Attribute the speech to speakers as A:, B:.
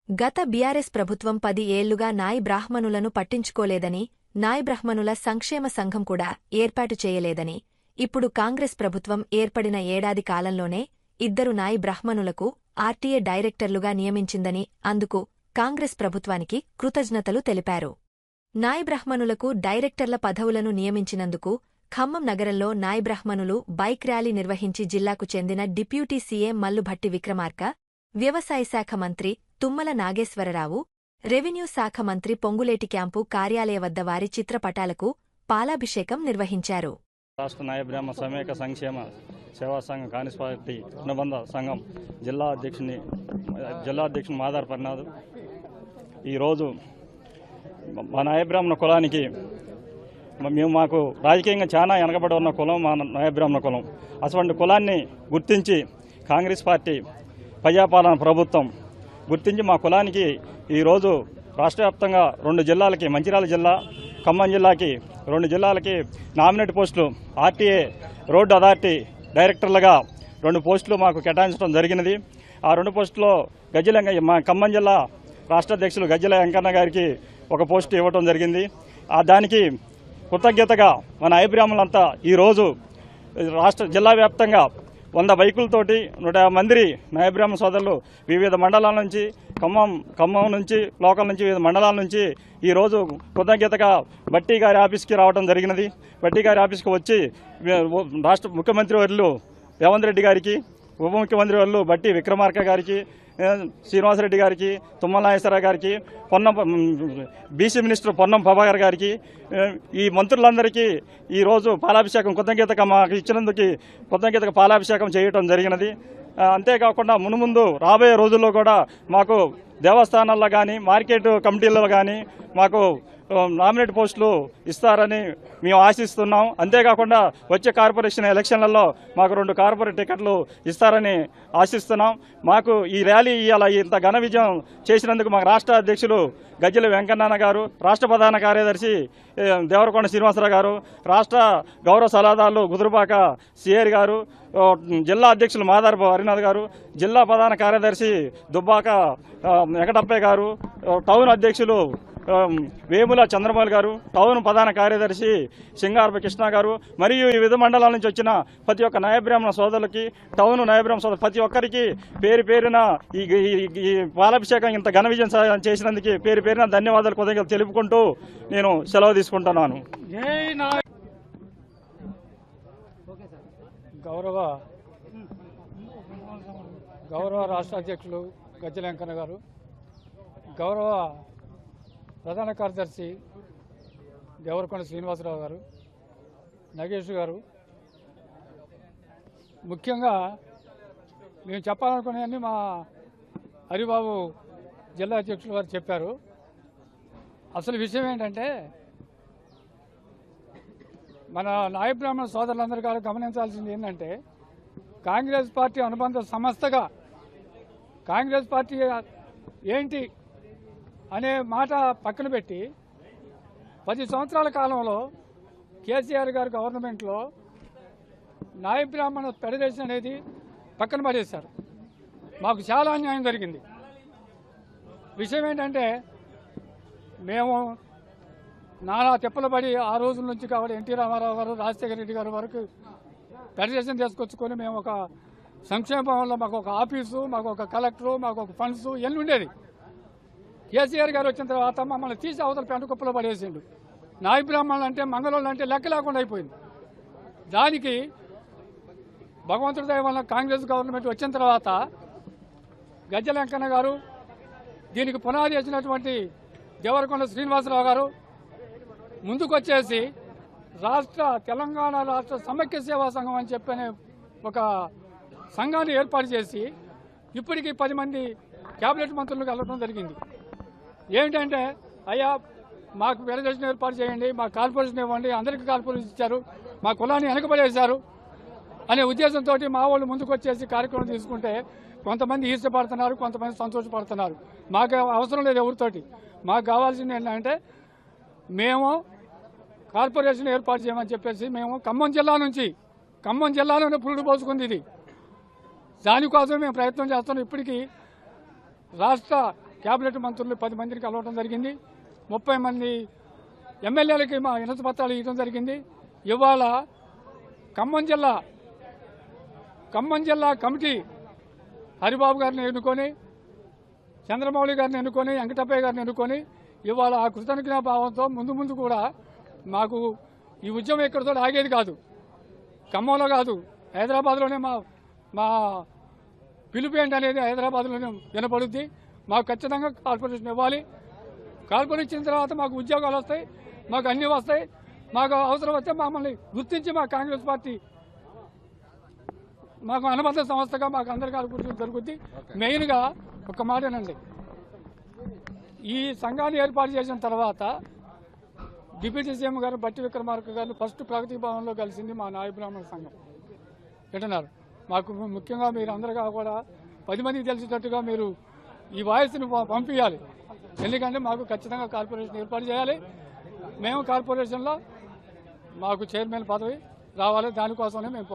A: గత బీఆర్ఎస్ ప్రభుత్వం 10 ఏళ్లుగా నాయి బ్రాహ్మణులను పట్టించుకోలేదని, నాయి బ్రాహ్మణుల సంక్షేమ సంఘం కూడా ఏర్పాటు చేయలేదని, ఇప్పుడు కాంగ్రెస్ ప్రభుత్వం ఏర్పడిన ఏడాది కాలంలోనే 2 నాయి బ్రాహ్మణులకు ఆర్టీఏ డైరెక్టర్లుగా నియమించిందని, అందుకు కాంగ్రెస్ ప్రభుత్వానికి కృతజ్ఞతలు తెలిపారు. నాయి బ్రాహ్మణులకు డైరెక్టర్ల పదవులను నియమించినందుకు ఖమ్మం నగరంలో నాయి బ్రాహ్మణులు బైక్ ర్యాలీ నిర్వహించి జిల్లాకు చెందిన డిప్యూటీ సీఎం మల్లుభట్టి విక్రమార్క, వ్యవసాయ శాఖ మంత్రి తుమ్మల నాగేశ్వరరావు, రెవెన్యూ శాఖ మంత్రి పొంగులేటి క్యాంపు కార్యాలయ వద్ద వారి చిత్రపటాలకు పాలాభిషేకం నిర్వహించారు.
B: రాష్ట్ర నాయ బ్రాహ్మణ సమైక్య సంక్షేమ సేవా సంఘం కాంగ్రెస్ పార్టీ అనుబంధ సంఘం జిల్లా అధ్యక్షుడు మాదార్ పర్నాథ్ ఈరోజు మా నాయ బ్రాహ్మణ కులానికి మాకు రాజకీయంగా చాలా వెనకబడి ఉన్న కులం మా నాయ బ్రాహ్మణ కులం. అటువంటి కులాన్ని గుర్తించి కాంగ్రెస్ పార్టీ ప్రజాపాలన ప్రభుత్వం గుర్తించి మా కులానికి ఈరోజు రాష్ట్ర వ్యాప్తంగా 2 జిల్లాలకి, మంచిర్యాల జిల్లా, ఖమ్మం జిల్లాకి 2 జిల్లాలకి నామినేట్ పోస్టులు ఆర్టీఏ రోడ్డు అథారిటీ డైరెక్టర్లుగా 2 పోస్టులు మాకు కేటాయించడం జరిగినది. ఆ 2 పోస్టులో మా ఖమ్మం జిల్లా రాష్ట్ర అధ్యక్షులు గజ్జల వెంకన్న గారికి 1 పోస్టు ఇవ్వడం జరిగింది. దానికి కృతజ్ఞతగా మన ఐబ్రాహ్మణులంతా ఈరోజు రాష్ట్ర జిల్లా వ్యాప్తంగా 100 బైకులతోటి 150 మంది నాయబ్రాహ్మణ సోదరులు వివిధ మండలాల నుంచి, ఖమ్మం నుంచి, లోకల్ నుంచి, వివిధ మండలాల నుంచి ఈరోజు కృతజ్ఞతగా బట్టి గారి ఆఫీస్కి రావడం జరిగినది. బట్టి గారి ఆఫీస్కి వచ్చి రాష్ట్ర ముఖ్యమంత్రి వర్యులు రేవంత్ రెడ్డి గారికి, ఉప ముఖ్యమంత్రి వర్యులు బట్టి విక్రమార్క గారికి, శ్రీనివాసరెడ్డి గారికి, తుమ్మల నాగేశ్వరరావు గారికి, బీసీ మినిస్టర్ పొన్నం ప్రభాకర్ గారికి, ఈ మంత్రులందరికీ ఈరోజు పాలాభిషేకం కృతజ్ఞతగా మాకు ఇచ్చినందుకు కృతజ్ఞతగా పాలాభిషేకం చేయటం జరిగినది. అంతేకాకుండా మునుముందు రాబోయే రోజుల్లో కూడా మాకు దేవస్థానాల్లో కానీ, మార్కెట్ కమిటీలలో కానీ మాకు నామినేట్ పోస్టులు ఇస్తారని మేము ఆశిస్తున్నాం. అంతేకాకుండా వచ్చే కార్పొరేషన్ ఎలక్షన్లలో మాకు 2 కార్పొరేట్ టికెట్లు ఇస్తారని ఆశిస్తున్నాం. మాకు ఈ ర్యాలీ ఇలా ఇంత ఘన విజయం చేసినందుకు మాకు రాష్ట్ర అధ్యక్షులు గజ్జల వెంకన్న గారు, రాష్ట్ర ప్రధాన కార్యదర్శి దేవరకొండ శ్రీనివాసరావు గారు, రాష్ట్ర గౌరవ సలహాదారులు గుదురుపాక సిఆర్ గారు, జిల్లా అధ్యక్షులు మాదార్ హరినాథ్ గారు, జిల్లా ప్రధాన కార్యదర్శి దుబ్బాక వెంకటప్పయ్య గారు, టౌన్ అధ్యక్షులు వేముల చంద్రమౌళి గారు, టౌన్ ప్రధాన కార్యదర్శి సింగారపు కృష్ణ గారు, మరియు వివిధ మండలాల నుంచి వచ్చిన ప్రతి ఒక్క నాయబ్రాహ్మణ సోదరులకి, టౌన్ నాయబ్రాహ్మణ సోదరు ప్రతి ఒక్కరికి పేరున ఈ పాలాభిషేకం ఇంత ఘన విజయం చేసినందుకు పేరున ధన్యవాదాలు కృతజ్ఞతలు తెలుపుకుంటూ నేను సెలవు తీసుకుంటున్నాను.
C: గౌరవ రాష్ట్ర అధ్యక్షులు గజ్జల వెంకన్న గారు, గౌరవ ప్రధాన కార్యదర్శి దేవరకొండ శ్రీనివాసరావు గారు, నగేష్ గారు, ముఖ్యంగా మేము చెప్పాలనుకునేవన్నీ మా హరిబాబు జిల్లా అధ్యక్షులు గారు చెప్పారు. అసలు విషయం ఏంటంటే, మన నాయ బ్రాహ్మణ సోదరులందరూ గారు గమనించాల్సింది ఏంటంటే, కాంగ్రెస్ పార్టీ అనుబంధ సంస్థగా కాంగ్రెస్ పార్టీ ఏంటి అనే మాట పక్కన పెట్టి 10 సంవత్సరాల కాలంలో కేసీఆర్ గారి గవర్నమెంట్లో నాయ బ్రాహ్మణ ఫెడరేషన్ అనేది పక్కన పడేశారు. మాకు చాలా అన్యాయం జరిగింది. విషయం ఏంటంటే, మేము నానా తిప్పలు పడి ఆ రోజుల నుంచి కాబట్టి ఎన్టీ రామారావు గారు, రాజశేఖర రెడ్డి గారి వరకు ఫెడరేషన్ తీసుకొచ్చుకొని మేము ఒక సంక్షేమ భవన్లో మాకు ఒక ఆఫీసు, మాకు ఒక కలెక్టరు, మాకు ఒక ఫండ్స్ ఇవన్నీ ఉండేది. కేసీఆర్ గారు వచ్చిన తర్వాత మమ్మల్ని తీసి అవతల పెంట కుప్పలో పడేసిండు. నాయ బ్రాహ్మణులు అంటే, మంగళోళ్ళు అంటే లెక్క లేకుండా అయిపోయింది. దానికి భగవంతుడి దయ వల్ల కాంగ్రెస్ గవర్నమెంట్ వచ్చిన తర్వాత గజ్జల వెంకన్న గారు, దీనికి పునాది వేసినటువంటి దేవరకొండ శ్రీనివాసరావు గారు ముందుకొచ్చేసి తెలంగాణ రాష్ట్ర సమైక్య సేవా సంఘం అని చెప్పనే ఒక సంఘాన్ని ఏర్పాటు చేసి ఇప్పటికీ 10 మంది క్యాబినెట్ మంత్రులకు వెళ్ళడం జరిగింది. ఏమిటంటే, అయ్యా మాకు ఫెడరేషన్ ఏర్పాటు చేయండి, మాకు కార్పొరేషన్ ఇవ్వండి, అందరికీ కార్పొరేషన్ ఇచ్చారు, మా కులాన్ని వెనకబడేశారు అనే ఉద్దేశంతో మా వాళ్ళు ముందుకు వచ్చేసి కార్యక్రమం తీసుకుంటే కొంతమంది ఈర్ష్యపడుతున్నారు, కొంతమంది సంతోషపడుతున్నారు. మాకు అవసరం లేదు ఎవరితోటి. మాకు కావాల్సింది ఏంటంటే, మేము కార్పొరేషన్ ఏర్పాటు చేయమని చెప్పేసి మేము ఖమ్మం జిల్లాలోనే పురుడు పోసుకుంది ఇది. దానికోసం మేము ప్రయత్నం చేస్తున్నాం. ఇప్పటికీ రాష్ట్ర కేబినెట్ మంత్రులు 10 మందిని కలవడం జరిగింది. 30 మంది ఎమ్మెల్యేలకి మా వినతి పత్రాలు ఇవ్వడం జరిగింది. ఇవాళ ఖమ్మం జిల్లా కమిటీ హరిబాబు గారిని ఎన్నుకొని, చంద్రమౌళి గారిని ఎన్నుకొని, వెంకటప్పయ్య గారిని ఎన్నుకొని ఇవాళ ఆ కృతజ్ఞతా భావంతో ముందు కూడా మాకు ఈ ఉద్యమం ఎక్కడితో ఆగేది కాదు. ఖమ్మంలో కాదు, హైదరాబాద్లోనే మా పిలుపు ఏంటి అనేది హైదరాబాద్లోనే వినపడుద్ది. మాకు ఖచ్చితంగా కార్పొరేషన్ ఇవ్వాలి. కార్పొరేషన్ ఇచ్చిన తర్వాత మాకు ఉద్యోగాలు వస్తాయి, మాకు అన్నీ వస్తాయి. మాకు అవసరం వస్తే మమ్మల్ని గుర్తించి మా కాంగ్రెస్ పార్టీ మాకు అనుబంధ సంస్థగా మాకు అందరికీ కార్పొరేషన్ జరుగుద్ది. మెయిన్గా ఒక మాటేనండి, ఈ సంఘాన్ని ఏర్పాటు చేసిన తర్వాత డిప్యూటీ సీఎం గారు బట్టి విక్రమార్క గారిని ఫస్ట్ ప్రగతి భవన్లో కలిసింది మా నాయ బ్రాహ్మణ సంఘం. వింటున్నారు, మాకు ముఖ్యంగా మీరు అందరిగా కూడా 10 మందికి తెలిసేటట్టుగా మీరు ఈ వాయిస్ని పంపించాలి. ఎందుకంటే మాకు ఖచ్చితంగా కార్పొరేషన్ ఏర్పాటు చేయాలి. మేము కార్పొరేషన్లో మాకు చైర్మన్ పదవి రావాలి. దానికోసమే మేము